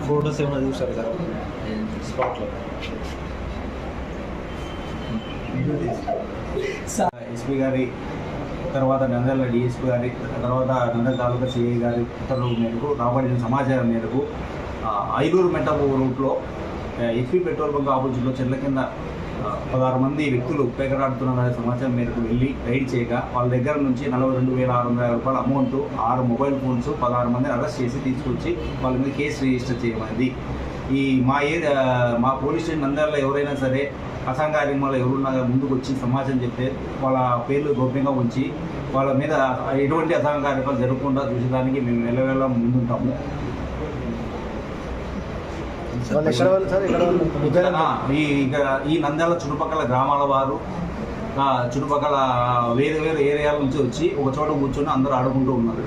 Photos ఏమైనా చూసారు sir స్పాట్లో? ఎస్పీ గారి తర్వాత నంద్యాల డిఎస్పీ గారి తర్వాత నంద్యాల తాలూకా సిఐ గారి ఉత్తర్వుల మేరకు రాబడిన సమాచారం మేరకు ఐలూరు మెంటల్ రూట్లో హెచ్పీ పెట్రోల్ బంక్ ఆపోజిట్లో చెట్ల కింద 16 మంది వ్యక్తులు పేకరాడుతున్నారనే సమాచారం మేరకు వెళ్ళి రైడ్ చేయగా వాళ్ళ దగ్గర నుంచి 42,650 రూపాయల అమౌంట్, 6 మొబైల్ ఫోన్స్, 16 మందిని అరెస్ట్ చేసి తీసుకొచ్చి వాళ్ళ మీద కేసు రిజిస్టర్ చేయమైంది. ఈ మా పోలీస్ స్టేషన్ నంద్యాలలో ఎవరైనా సరే అసాంఘికంగా ఎవరున్నా ముందుకు వచ్చి సమాచారం చెప్తే వాళ్ళ పేర్లు గోప్యంగా ఉంచి వాళ్ళ మీద ఎటువంటి అసాంఘిక కార్యక్రమాలు జరగకుండా చూసేదానికి మేము వెళ్ళవేళ ముందుంటాము. ఈ నంద్యాల చుట్టుపక్కల గ్రామాల వారు చుట్టుపక్కల వేరే వేరే ఏరియాల నుంచి వచ్చి ఒక చోట కూర్చొని అందరూ ఆడుకుంటూ ఉన్నారు.